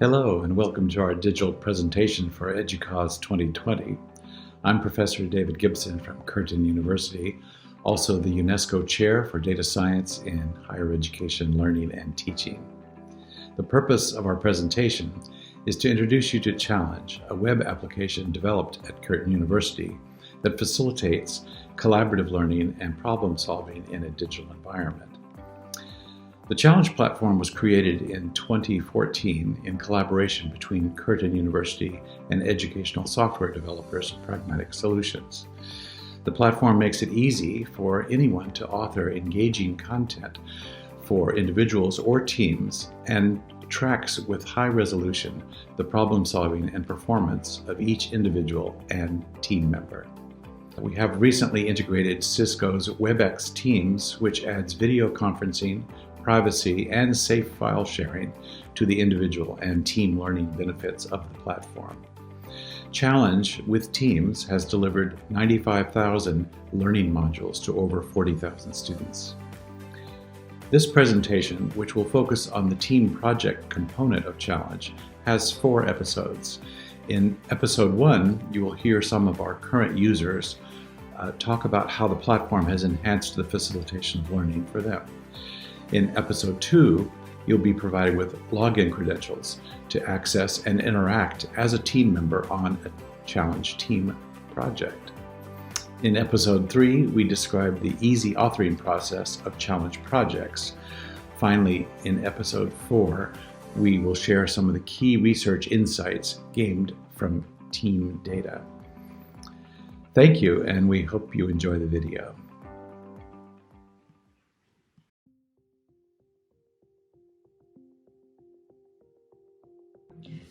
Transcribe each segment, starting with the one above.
Hello and welcome to our digital presentation for EDUCAUSE 2020. I'm Professor David Gibson from Curtin University, also the UNESCO Chair for Data Science in Higher Education Learning and Teaching. The purpose of our presentation is to introduce you to Challenge, a web application developed at Curtin University that facilitates collaborative learning and problem solving in a digital environment. The Challenge platform was created in 2014 in collaboration between Curtin University and educational software developers Pragmatic Solutions. The platform makes it easy for anyone to author engaging content for individuals or teams and tracks with high resolution the problem solving and performance of each individual and team member. We have recently integrated Cisco's WebEx Teams, which adds video conferencing, privacy, and safe file sharing to the individual and team learning benefits of the platform. Challenge with Teams has delivered 95,000 learning modules to over 40,000 students. This presentation, which will focus on the team project component of Challenge, has 4 episodes. In episode 1, you will hear some of our current users talk about how the platform has enhanced the facilitation of learning for them. In episode 2, you'll be provided with login credentials to access and interact as a team member on a Challenge team project. In episode 3, we describe the easy authoring process of Challenge projects. Finally, in episode 4, we will share some of the key research insights gained from team data. Thank you, and we hope you enjoy the video.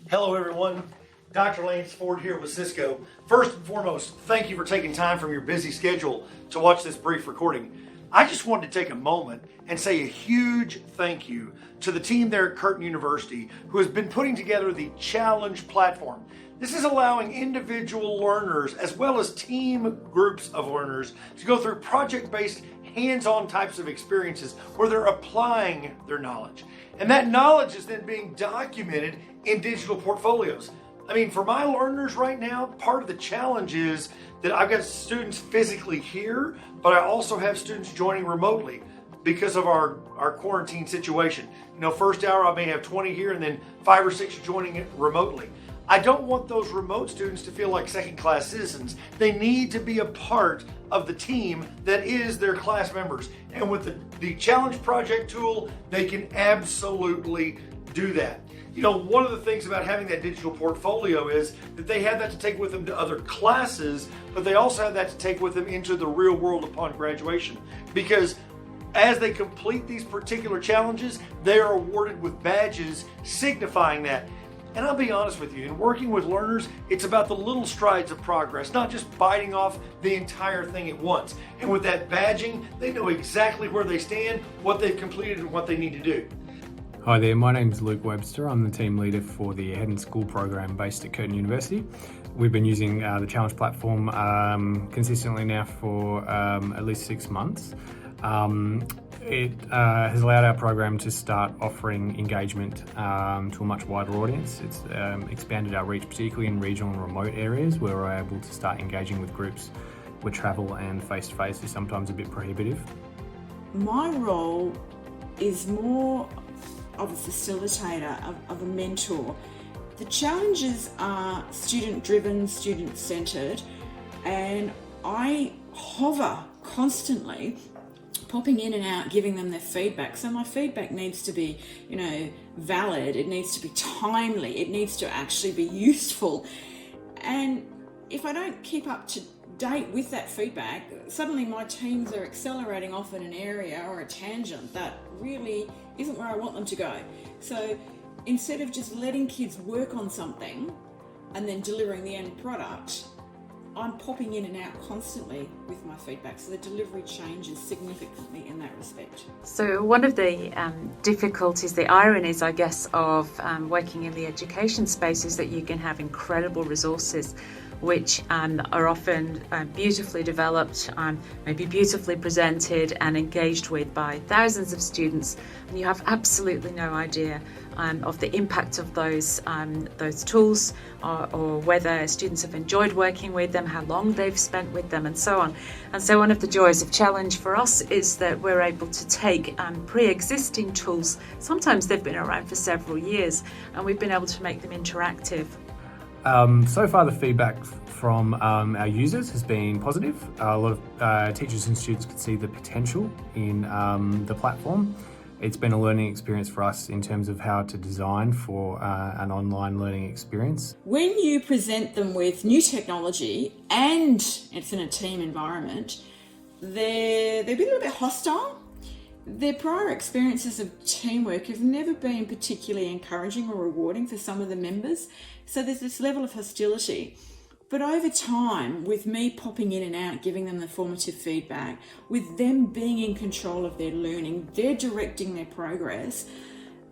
Hello everyone, Dr. Lance Ford here with Cisco. First and foremost, thank you for taking time from your busy schedule to watch this brief recording. I just wanted to take a moment and say a huge thank you to the team there at Curtin University who has been putting together the Challenge platform. This is allowing individual learners as well as team groups of learners to go through project-based hands-on types of experiences where they're applying their knowledge. And that knowledge is then being documented in digital portfolios. I mean, for my learners right now, part of the challenge is that I've got students physically here, but I also have students joining remotely because of our quarantine situation. You know, first hour I may have 20 here and then 5 or 6 joining it remotely. I don't want those remote students to feel like second-class citizens. They need to be a part of the team that is their class members. And with the Challenge Project tool, they can absolutely do that. You know, one of the things about having that digital portfolio is that they have that to take with them to other classes, but they also have that to take with them into the real world upon graduation. Because as they complete these particular challenges, they are awarded with badges signifying that. And I'll be honest with you, in working with learners, it's about the little strides of progress, not just biting off the entire thing at once. And with that badging, they know exactly where they stand, what they've completed, and what they need to do. Hi there, my name's Luke Webster. I'm the team leader for the Head and School program based at Curtin University. We've been using the Challenge platform consistently now for at least 6 months. It has allowed our program to start offering engagement to a much wider audience. It's expanded our reach, particularly in regional and remote areas where we're able to start engaging with groups where travel and face-to-face is sometimes a bit prohibitive. My role is more of a facilitator, of a mentor. The challenges are student-driven, student-centered, and I hover constantly, popping in and out, giving them their feedback. So my feedback needs to be, valid, it needs to be timely, it needs to actually be useful. And if I don't keep up to date with that feedback, suddenly my teams are accelerating off in an area or a tangent that really isn't where I want them to go. So instead of just letting kids work on something and then delivering the end product, I'm popping in and out constantly with my feedback, so the delivery changes significantly in that respect. So one of the difficulties, the ironies, I guess, of working in the education space is that you can have incredible resources which are often beautifully developed, maybe beautifully presented and engaged with by thousands of students, and you have absolutely no idea of the impact of those tools, or whether students have enjoyed working with them, how long they've spent with them, and so on. And so one of the joys of Challenge for us is that we're able to take pre-existing tools, sometimes they've been around for several years, and we've been able to make them interactive. So far the feedback from our users has been positive. A lot of teachers and students could see the potential in the platform. It's been a learning experience for us in terms of how to design for an online learning experience. When you present them with new technology and it's in a team environment, they're a little bit hostile. Their prior experiences of teamwork have never been particularly encouraging or rewarding for some of the members, so there's this level of hostility. But over time, with me popping in and out, giving them the formative feedback, with them being in control of their learning, they're directing their progress,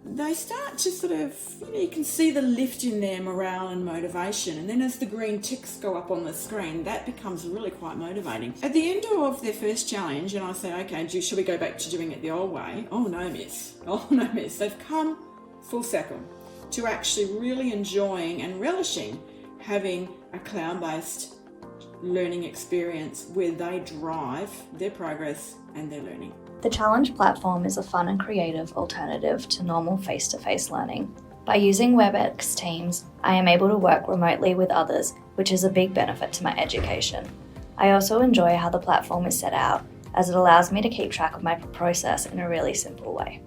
they start to sort of, you can see the lift in their morale and motivation. And then as the green ticks go up on the screen, that becomes really quite motivating. At the end of their first challenge, and I say, okay, should we go back to doing it the old way? Oh no, miss. Oh no, miss. They've come full circle to actually really enjoying and relishing having a cloud-based learning experience where they drive their progress and their learning. The Challenge platform is a fun and creative alternative to normal face-to-face learning. By using WebEx Teams, I am able to work remotely with others, which is a big benefit to my education. I also enjoy how the platform is set out, as it allows me to keep track of my process in a really simple way.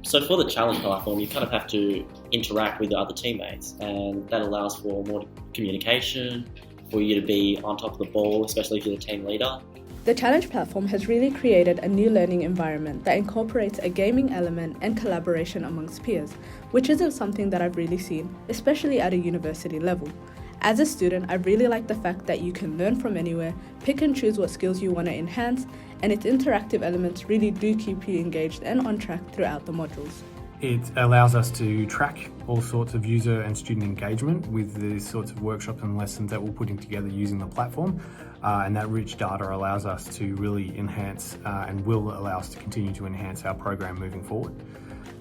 So for the Challenge platform, you kind of have to interact with the other teammates, and that allows for more communication, for you to be on top of the ball, especially if you're the team leader. The Challenge platform has really created a new learning environment that incorporates a gaming element and collaboration amongst peers, which isn't something that I've really seen, especially at a university level. As a student, I really like the fact that you can learn from anywhere, pick and choose what skills you want to enhance, and its interactive elements really do keep you engaged and on track throughout the modules. It allows us to track all sorts of user and student engagement with the sorts of workshops and lessons that we're putting together using the platform, and that rich data allows us to really enhance and will allow us to continue to enhance our program moving forward.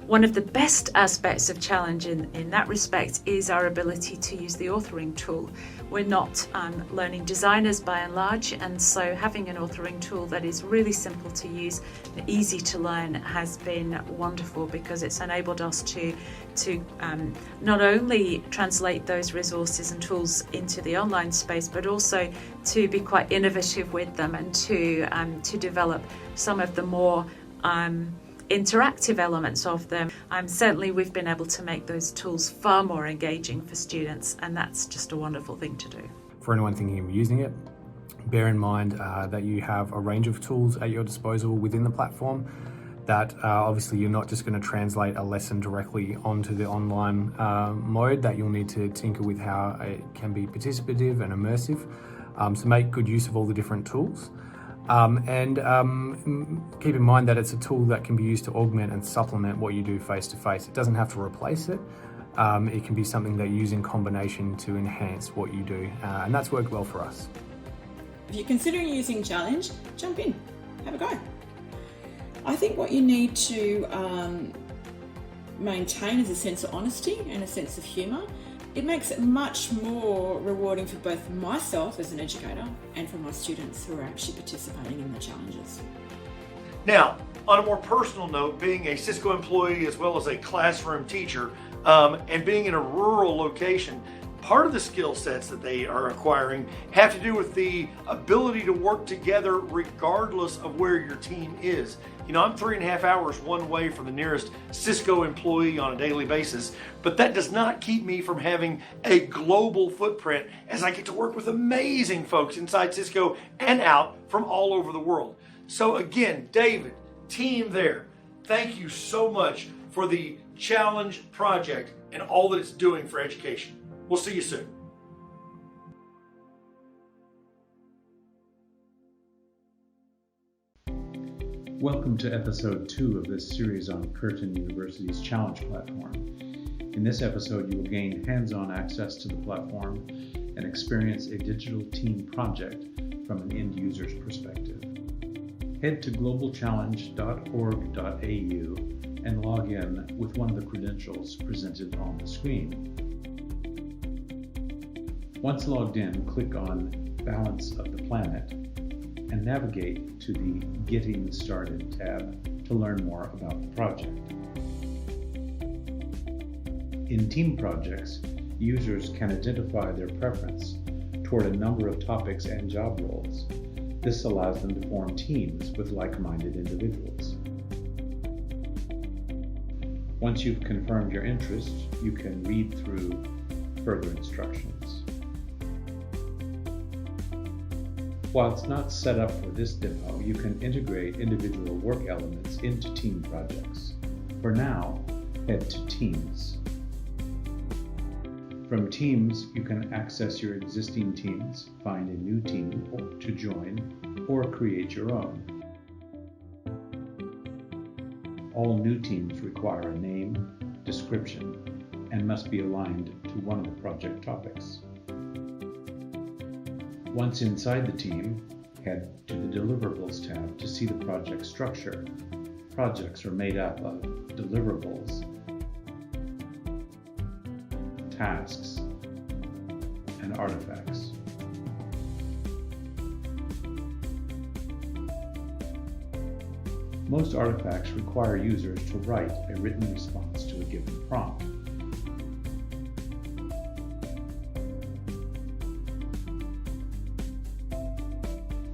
One of the best aspects of Challenge in that respect is our ability to use the authoring tool. We're not learning designers by and large, and so having an authoring tool that is really simple to use, easy to learn, has been wonderful, because it's enabled us to not only translate those resources and tools into the online space, but also to be quite innovative with them and to develop some of the more interactive elements of them. Certainly we've been able to make those tools far more engaging for students, and that's just a wonderful thing to do. For anyone thinking of using it, bear in mind that you have a range of tools at your disposal within the platform, that obviously you're not just going to translate a lesson directly onto the online mode, that you'll need to tinker with how it can be participative and immersive. So make good use of all the different tools. And keep in mind that it's a tool that can be used to augment and supplement what you do face-to-face. It doesn't have to replace it. It can be something that you use in combination to enhance what you do, and that's worked well for us. If you're considering using Challenge, jump in, have a go. I think what you need to maintain is a sense of honesty and a sense of humour. It makes it much more rewarding for both myself as an educator and for my students who are actually participating in the challenges. Now, on a more personal note, being a Cisco employee as well as a classroom teacher, and being in a rural location, part of the skill sets that they are acquiring have to do with the ability to work together regardless of where your team is. I'm 3.5 hours one way from the nearest Cisco employee on a daily basis, but that does not keep me from having a global footprint, as I get to work with amazing folks inside Cisco and out from all over the world. So again, David, team there, thank you so much for the Challenge project and all that it's doing for education. We'll see you soon. Welcome to episode 2 of this series on Curtin University's Challenge platform. In this episode, you will gain hands-on access to the platform and experience a digital team project from an end user's perspective. Head to globalchallenge.org.au and log in with one of the credentials presented on the screen. Once logged in, click on Balance of the Planet and navigate to the Getting Started tab to learn more about the project. In team projects, users can identify their preference toward a number of topics and job roles. This allows them to form teams with like-minded individuals. Once you've confirmed your interest, you can read through further instructions. While it's not set up for this demo, you can integrate individual work elements into team projects. For now, head to Teams. From Teams, you can access your existing teams, find a new team to join, or create your own. All new teams require a name, description, and must be aligned to one of the project topics. Once inside the team, head to the Deliverables tab to see the project structure. Projects are made up of deliverables, tasks, and artifacts. Most artifacts require users to write a written response to a given prompt.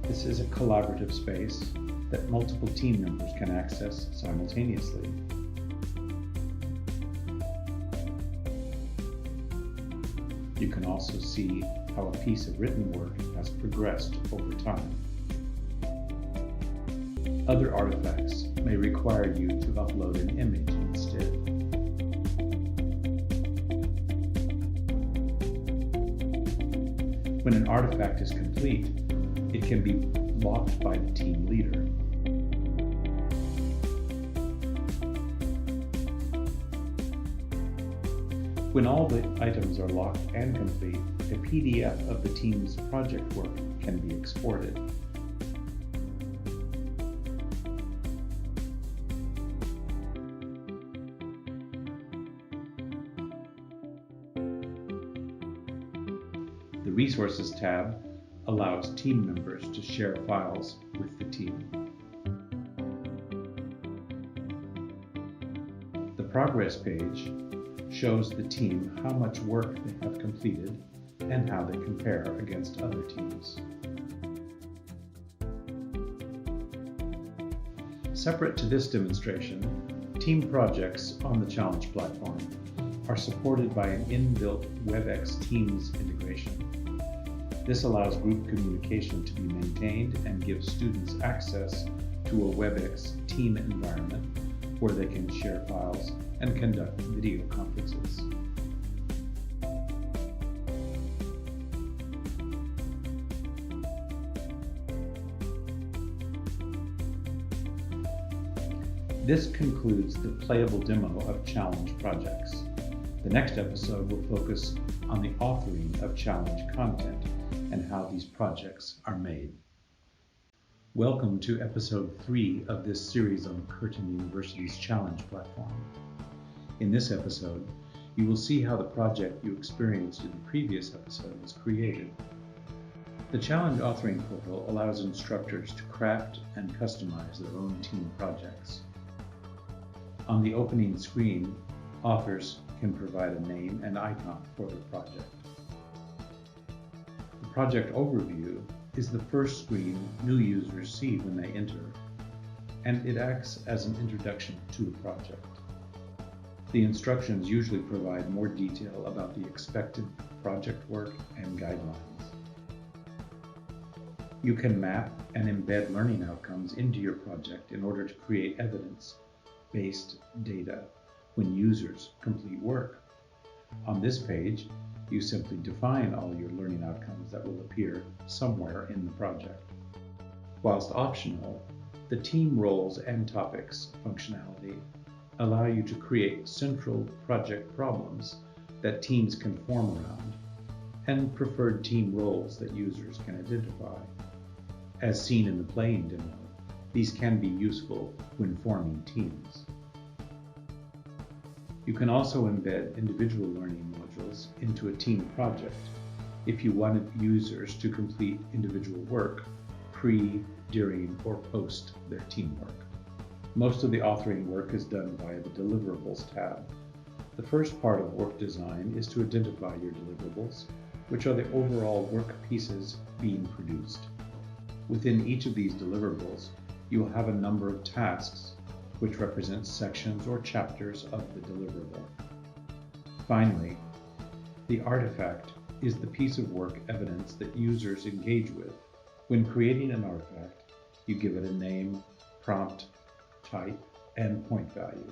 This is a collaborative space that multiple team members can access simultaneously. You can also see how a piece of written work has progressed over time. Other artifacts may require you to upload an image instead. When an artifact is complete, it can be locked by the team leader. When all the items are locked and complete, a PDF of the team's project work can be exported. The Resources tab allows team members to share files with the team. The Progress page shows the team how much work they have completed and how they compare against other teams. Separate to this demonstration, team projects on the Challenge platform are supported by an inbuilt WebEx Teams integration. This allows group communication to be maintained and gives students access to a WebEx team environment where they can share files and conduct video conferences. This concludes the playable demo of Challenge projects. The next episode will focus on the authoring of Challenge content and how these projects are made. Welcome to episode 3 of this series on Curtin University's Challenge platform. In this episode, you will see how the project you experienced in the previous episode was created. The Challenge authoring portal allows instructors to craft and customize their own team projects. On the opening screen, authors can provide a name and icon for their project. The project overview is the first screen new users see when they enter, and it acts as an introduction to the project. The instructions usually provide more detail about the expected project work and guidelines. You can map and embed learning outcomes into your project in order to create evidence-based data when users complete work. On this page, you simply define all your learning outcomes that will appear somewhere in the project. Whilst optional, the team roles and topics functionality allow you to create central project problems that teams can form around and preferred team roles that users can identify. As seen in the playing demo, these can be useful when forming teams. You can also embed individual learning modules into a team project if you wanted users to complete individual work pre, during, or post their teamwork. Most of the authoring work is done via the Deliverables tab. The first part of work design is to identify your deliverables, which are the overall work pieces being produced. Within each of these deliverables, you will have a number of tasks, which represent sections or chapters of the deliverable. Finally, the artifact is the piece of work evidence that users engage with. When creating an artifact, you give it a name, prompt, type, and point value.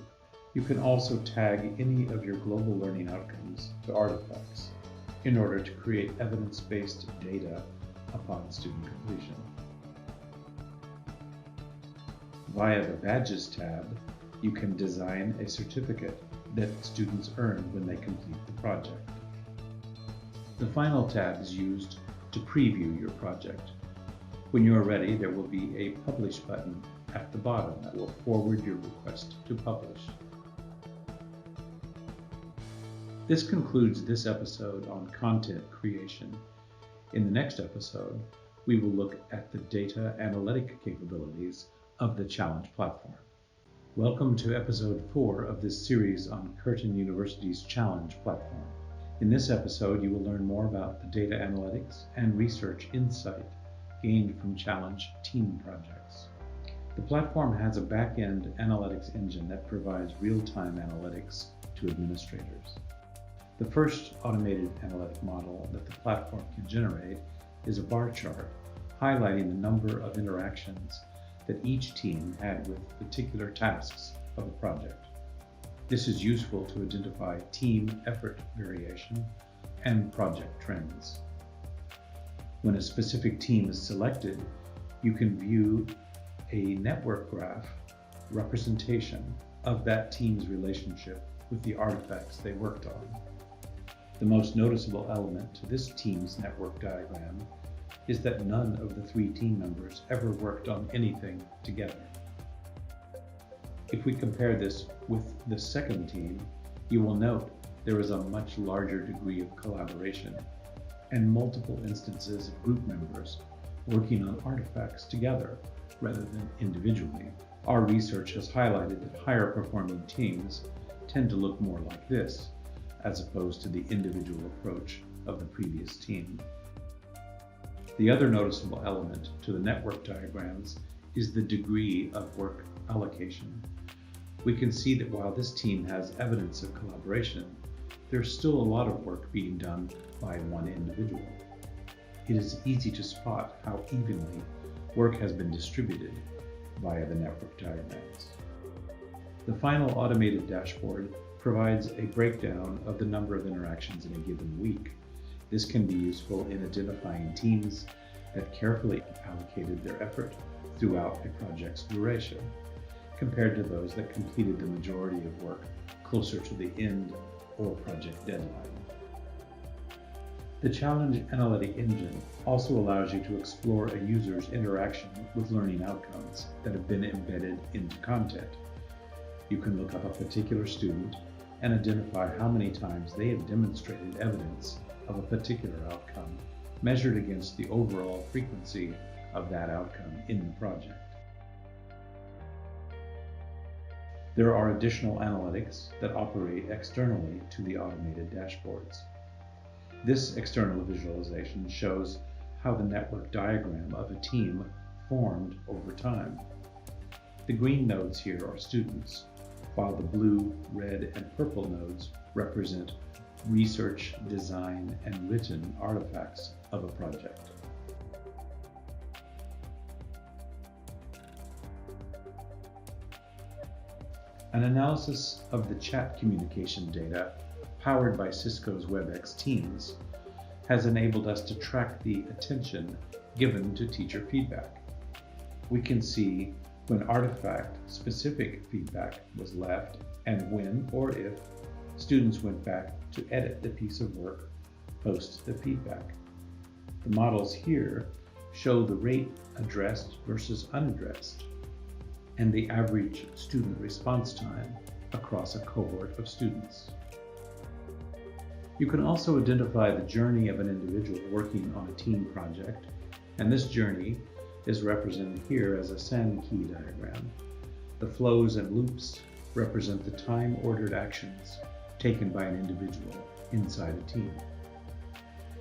You can also tag any of your global learning outcomes to artifacts in order to create evidence-based data upon student completion. Via the Badges tab, you can design a certificate that students earn when they complete the project. The final tab is used to preview your project. When you are ready, there will be a Publish button at the bottom that will forward your request to publish. This concludes this episode on content creation. In the next episode, we will look at the data analytic capabilities of the Challenge platform. Welcome to episode 4 of this series on Curtin University's Challenge platform. In this episode, you will learn more about the data analytics and research insight gained from Challenge team projects. The platform has a back-end analytics engine that provides real-time analytics to administrators. The first automated analytic model that the platform can generate is a bar chart highlighting the number of interactions that each team had with particular tasks of a project. This is useful to identify team effort variation and project trends. When a specific team is selected, you can view a network graph representation of that team's relationship with the artifacts they worked on. The most noticeable element to this team's network diagram is that none of the 3 team members ever worked on anything together. If we compare this with the second team, you will note there is a much larger degree of collaboration and multiple instances of group members working on artifacts together rather than individually. Our research has highlighted that higher performing teams tend to look more like this, as opposed to the individual approach of the previous team. The other noticeable element to the network diagrams is the degree of work allocation. We can see that while this team has evidence of collaboration, there's still a lot of work being done by one individual. It is easy to spot how evenly work has been distributed via the network diagrams. The final automated dashboard provides a breakdown of the number of interactions in a given week. This can be useful in identifying teams that carefully allocated their effort throughout a project's duration, compared to those that completed the majority of work closer to the end or project deadline. The Challenge Analytic Engine also allows you to explore a user's interaction with learning outcomes that have been embedded into content. You can look up a particular student and identify how many times they have demonstrated evidence of a particular outcome, measured against the overall frequency of that outcome in the project. There are additional analytics that operate externally to the automated dashboards. This external visualization shows how the network diagram of a team formed over time. The green nodes here are students, while the blue, red, and purple nodes represent research, design, and written artifacts of a project. An analysis of the chat communication data powered by Cisco's WebEx Teams has enabled us to track the attention given to teacher feedback. We can see when artifact-specific feedback was left and when or if students went back to edit the piece of work post the feedback. The models here show the rate addressed versus unaddressed and the average student response time across a cohort of students. You can also identify the journey of an individual working on a team project, and this journey is represented here as a Sand key diagram. The flows and loops represent the time-ordered actions taken by an individual inside a team.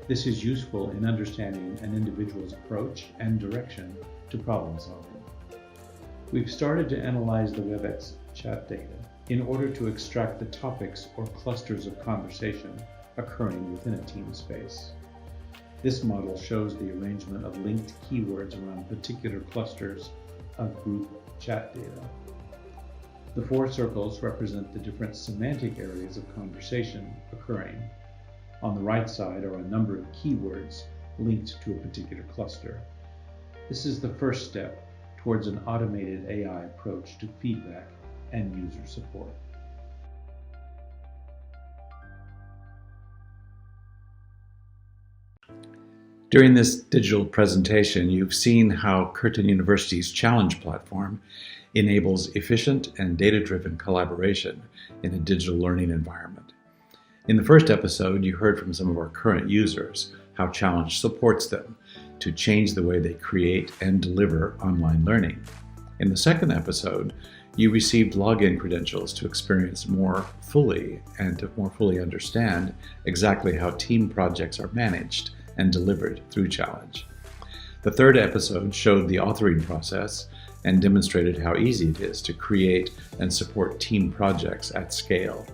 This is useful in understanding an individual's approach and direction to problem solving. We've started to analyze the WebEx chat data in order to extract the topics or clusters of conversation occurring within a team space. This model shows the arrangement of linked keywords around particular clusters of group chat data. The 4 circles represent the different semantic areas of conversation occurring. On the right side are a number of keywords linked to a particular cluster. This is the first step towards an automated AI approach to feedback and user support. During this digital presentation, you've seen how Curtin University's Challenge platform enables efficient and data-driven collaboration in a digital learning environment. In the first episode, you heard from some of our current users how Challenge supports them to change the way they create and deliver online learning. In the second episode, you received login credentials to experience more fully and to more fully understand exactly how team projects are managed and delivered through Challenge. The third episode showed the authoring process and demonstrated how easy it is to create and support team projects at scale.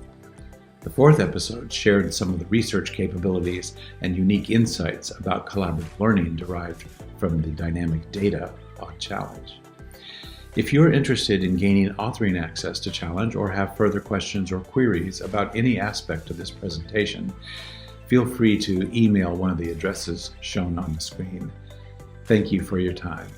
The fourth episode shared some of the research capabilities and unique insights about collaborative learning derived from the dynamic data on Challenge. If you're interested in gaining authoring access to Challenge or have further questions or queries about any aspect of this presentation, feel free to email one of the addresses shown on the screen. Thank you for your time.